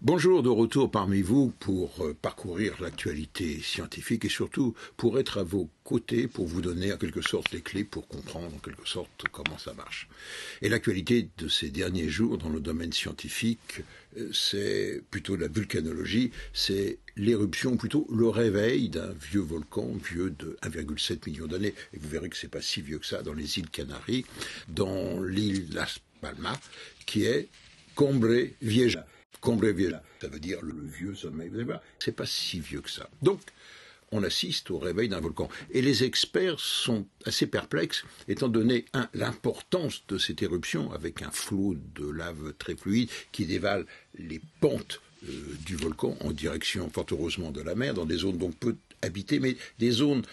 Bonjour, de retour parmi vous pour parcourir l'actualité scientifique et surtout pour être à vos côtés, pour vous donner en quelque sorte les clés pour comprendre en quelque sorte comment ça marche. Et l'actualité de ces derniers jours dans le domaine scientifique, c'est plutôt la vulcanologie, c'est l'éruption, plutôt le réveil d'un vieux volcan, vieux de 1,7 million d'années. Et vous verrez que c'est pas si vieux que ça dans les îles Canaries, dans l'île Las Palmas, qui est Cumbre Vieja. Cumbre Vieja, ça veut dire le vieux sommet. Vous allez voir, c'est pas si vieux que ça. Donc, on assiste au réveil d'un volcan. Et les experts sont assez perplexes, étant donné, l'importance de cette éruption, avec un flot de lave très fluide qui dévale les pentes du volcan en direction, fort heureusement, de la mer, dans des zones donc peu habitées, mais des zones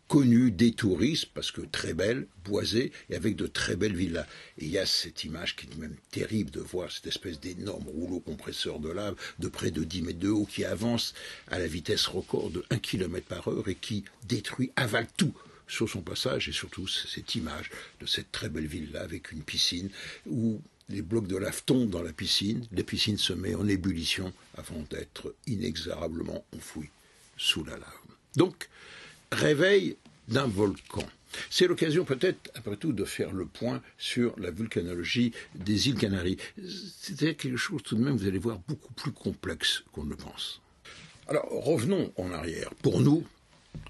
connues des touristes, parce que très belles, boisées, et avec de très belles villas. Et il y a cette image qui est même terrible de voir cette espèce d'énorme rouleau compresseur de lave de près de 10 mètres de haut qui avance à la vitesse record de 1 km par heure et qui détruit, avale tout sur son passage, et surtout cette image de cette très belle ville-là avec une piscine où les blocs de lave tombent dans la piscine se met en ébullition avant d'être inexorablement enfouie sous la lave. Donc, réveil d'un volcan. C'est l'occasion peut-être, après tout, de faire le point sur la volcanologie des îles Canaries. C'est quelque chose tout de même, vous allez voir, beaucoup plus complexe qu'on ne le pense. Alors, revenons en arrière. Pour nous,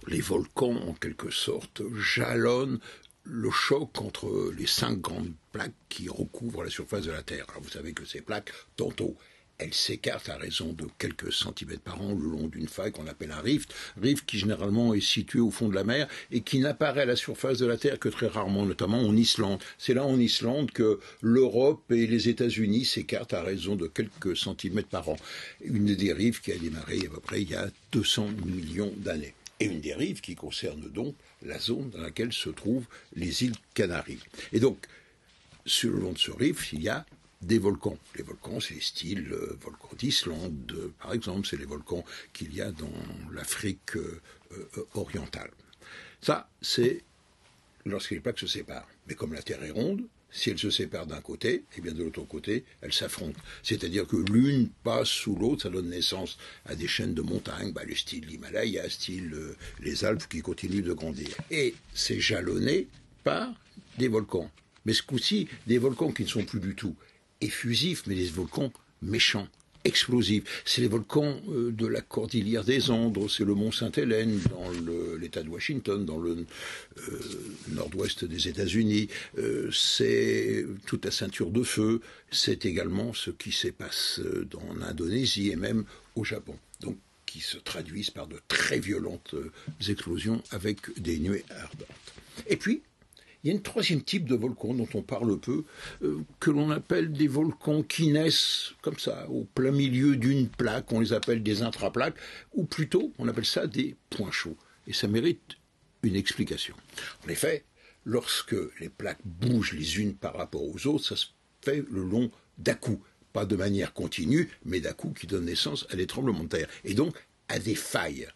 les volcans, en quelque sorte, jalonnent le choc entre les 5 grandes plaques qui recouvrent la surface de la Terre. Alors vous savez que ces plaques, tantôt, elles s'écartent à raison de quelques centimètres par an le long d'une faille qu'on appelle un rift qui généralement est situé au fond de la mer et qui n'apparaît à la surface de la Terre que très rarement, notamment en Islande. C'est là en Islande que l'Europe et les États-Unis s'écartent à raison de quelques centimètres par an. Une dérive qui a démarré à peu près il y a 200 millions d'années. Et une dérive qui concerne donc la zone dans laquelle se trouvent les îles Canaries. Et donc, sur le long de ce rift, il y a des volcans. Les volcans, c'est style volcan d'Islande, par exemple, c'est les volcans qu'il y a dans l'Afrique orientale. Ça, c'est lorsque les plaques se séparent. Mais comme la Terre est ronde, si elles se séparent d'un côté, et bien de l'autre côté, elles s'affrontent. C'est-à-dire que l'une passe sous l'autre, ça donne naissance à des chaînes de montagnes, le style l'Himalaya, style les Alpes qui continuent de grandir. Et c'est jalonné par des volcans. Mais ce coup-ci, des volcans qui ne sont plus du tout effusifs, mais des volcans méchants, explosifs. C'est les volcans de la cordillère des Andes, c'est le mont Sainte-Hélène dans l'État de Washington, dans le nord-ouest des États-Unis, c'est toute la ceinture de feu, c'est également ce qui se passe dans l'Indonésie et même au Japon. Donc, qui se traduisent par de très violentes explosions avec des nuées ardentes. Et puis, il y a un troisième type de volcan dont on parle peu, que l'on appelle des volcans qui naissent comme ça, au plein milieu d'une plaque, on les appelle des intraplaques, ou plutôt, on appelle ça des points chauds. Et ça mérite une explication. En effet, lorsque les plaques bougent les unes par rapport aux autres, ça se fait le long d'à-coups. Pas de manière continue, mais d'à-coups qui donne naissance à des tremblements de terre. Et donc, à des failles.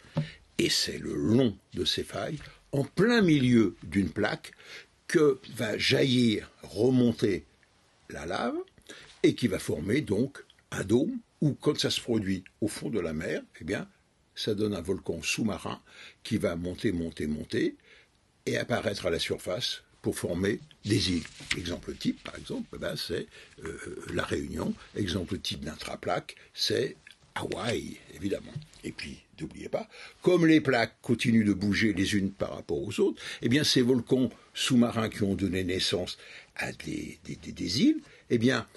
Et c'est le long de ces failles, en plein milieu d'une plaque, que va jaillir, remonter la lave et qui va former donc un dôme où, quand ça se produit au fond de la mer, eh bien, ça donne un volcan sous-marin qui va monter et apparaître à la surface pour former des îles. Exemple type, par exemple, c'est la Réunion. Exemple type d'intraplaque, c'est Hawaï, évidemment. Et puis, n'oubliez pas, comme les plaques continuent de bouger les unes par rapport aux autres, eh bien, ces volcans sous-marins qui ont donné naissance à des îles, eh bien,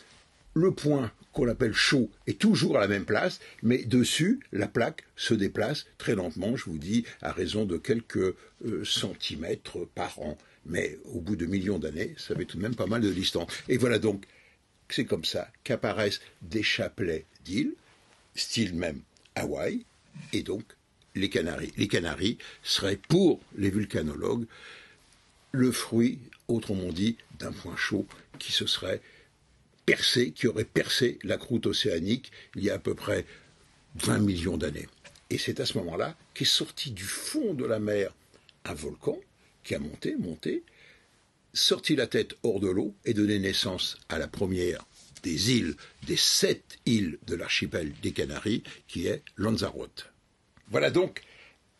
le point qu'on appelle chaud est toujours à la même place, mais dessus, la plaque se déplace très lentement, je vous dis, à raison de quelques centimètres par an. Mais au bout de millions d'années, ça fait tout de même pas mal de distance. Et voilà donc, c'est comme ça qu'apparaissent des chapelets d'îles, style même Hawaï, et donc les Canaries. Les Canaries seraient, pour les vulcanologues, le fruit, autrement dit, d'un point chaud qui se serait percé, qui aurait percé la croûte océanique il y a à peu près 20 millions d'années. Et c'est à ce moment-là qu'est sorti du fond de la mer un volcan qui a monté, sorti la tête hors de l'eau et donné naissance à la première des îles, des 7 îles de l'archipel des Canaries, qui est Lanzarote. Voilà donc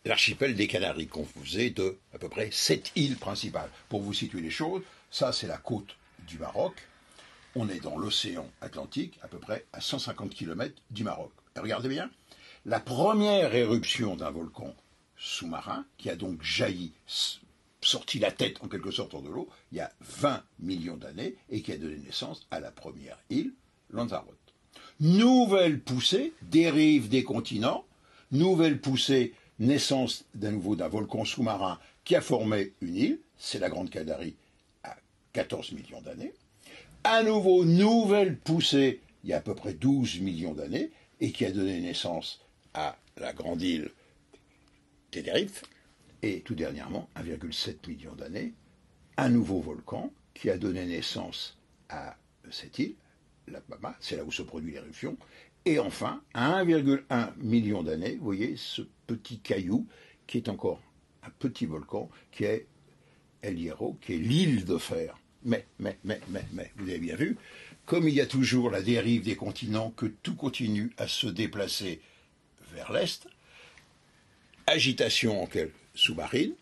l'archipel des Canaries, composé de à peu près 7 îles principales. Pour vous situer les choses, ça c'est la côte du Maroc. On est dans l'océan Atlantique, à peu près à 150 km du Maroc. Et regardez bien, la première éruption d'un volcan sous-marin, qui a donc jailli, sorti la tête en quelque sorte hors de l'eau, il y a 20 millions d'années, et qui a donné naissance à la première île, Lanzarote. Nouvelle poussée, dérive des continents, nouvelle poussée, naissance d'un volcan sous-marin qui a formé une île, c'est la Grande Canarie, à 14 millions d'années. À nouveau, nouvelle poussée, il y a à peu près 12 millions d'années, et qui a donné naissance à la grande île Tenerife. Et tout dernièrement, 1,7 million d'années, un nouveau volcan qui a donné naissance à cette île, la Palma, c'est là où se produit l'éruption. Et enfin, à 1,1 million d'années, vous voyez ce petit caillou qui est encore un petit volcan, qui est El Hierro, qui est l'île de fer. Mais, vous avez bien vu, comme il y a toujours la dérive des continents, que tout continue à se déplacer vers l'est, agitation sous-marine,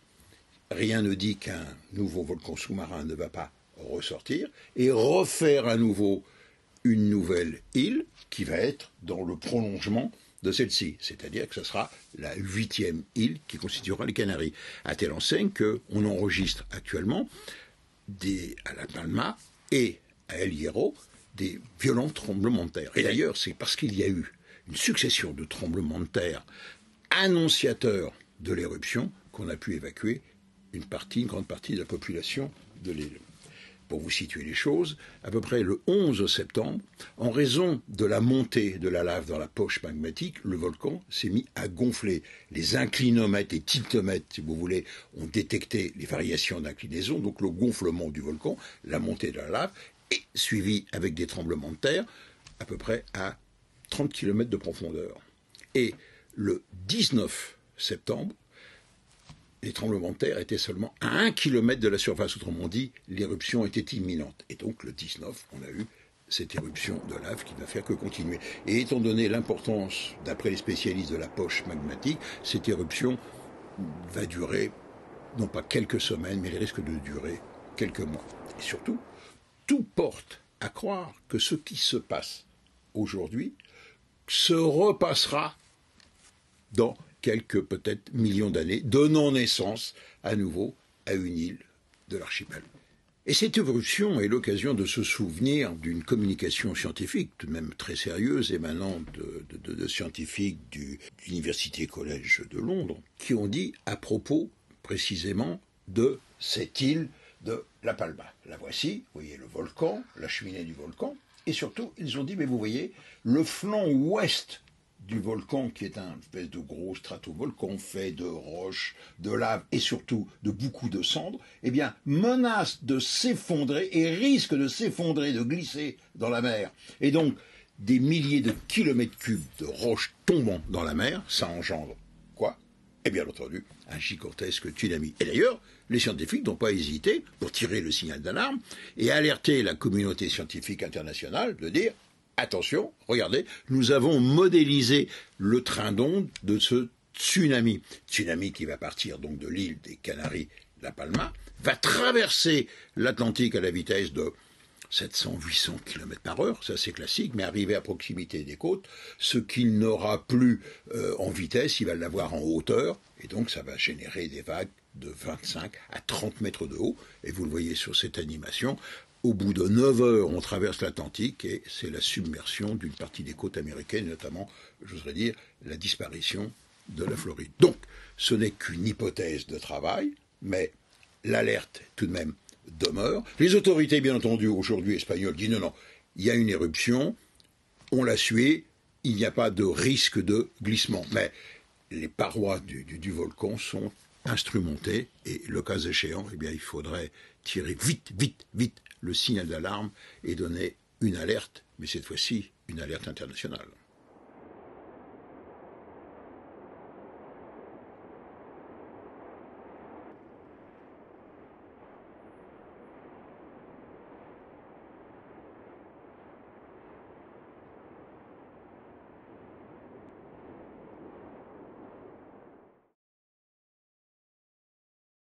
rien ne dit qu'un nouveau volcan sous-marin ne va pas ressortir, et refaire à nouveau une nouvelle île qui va être dans le prolongement de celle-ci, c'est-à-dire que ce sera la 8e île qui constituera les Canaries, à telle enseigne qu'on enregistre actuellement à La Palma et à El Hierro des violents tremblements de terre. Et d'ailleurs, c'est parce qu'il y a eu une succession de tremblements de terre annonciateurs de l'éruption qu'on a pu évacuer une grande partie de la population de l'île. Pour vous situer les choses, à peu près le 11 septembre, en raison de la montée de la lave dans la poche magmatique, le volcan s'est mis à gonfler. Les inclinomètres et tiltomètres, si vous voulez, ont détecté les variations d'inclinaison, donc le gonflement du volcan, la montée de la lave, est suivi avec des tremblements de terre, à peu près à 30 km de profondeur. Et le 19 septembre, les tremblements de terre étaient seulement à 1 km de la surface, autrement dit, l'éruption était imminente. Et donc le 19, on a eu cette éruption de lave qui va faire que continuer. Et étant donné l'importance, d'après les spécialistes de la poche magmatique, cette éruption va durer, non pas quelques semaines, mais elle risque de durer quelques mois. Et surtout, tout porte à croire que ce qui se passe aujourd'hui se repassera dans quelques peut-être millions d'années, donnant naissance à nouveau à une île de l'archipel. Et cette éruption est l'occasion de se souvenir d'une communication scientifique, tout de même très sérieuse, émanant de scientifiques de l'Université Collège de Londres, qui ont dit à propos précisément de cette île de La Palma. La voici, vous voyez le volcan, la cheminée du volcan, et surtout, ils ont dit, mais vous voyez, le flanc ouest du volcan, qui est un espèce de gros stratovolcan fait de roches, de lave et surtout de beaucoup de cendres, eh bien, menace de s'effondrer et risque de s'effondrer, de glisser dans la mer. Et donc, des milliers de kilomètres cubes de roches tombant dans la mer, ça engendre quoi ? Et bien entendu, un gigantesque tsunami. Et d'ailleurs, les scientifiques n'ont pas hésité pour tirer le signal d'alarme et alerter la communauté scientifique internationale de dire attention, regardez, nous avons modélisé le train d'onde de ce tsunami. Tsunami qui va partir donc de l'île des Canaries, La Palma, va traverser l'Atlantique à la vitesse de 700-800 km par heure, ça c'est classique, mais arrivé à proximité des côtes, ce qu'il n'aura plus en vitesse, il va l'avoir en hauteur, et donc ça va générer des vagues de 25 à 30 mètres de haut, et vous le voyez sur cette animation. Au bout de 9 heures, on traverse l'Atlantique et c'est la submersion d'une partie des côtes américaines, notamment, j'oserais dire, la disparition de la Floride. Donc, ce n'est qu'une hypothèse de travail, mais l'alerte, tout de même, demeure. Les autorités, bien entendu, aujourd'hui espagnoles, disent non, il y a une éruption, on l'a suit, il n'y a pas de risque de glissement. Mais les parois du volcan sont instrumentées et, le cas échéant, eh bien, il faudrait tirer vite le signal d'alarme et donner une alerte, mais cette fois-ci une alerte internationale.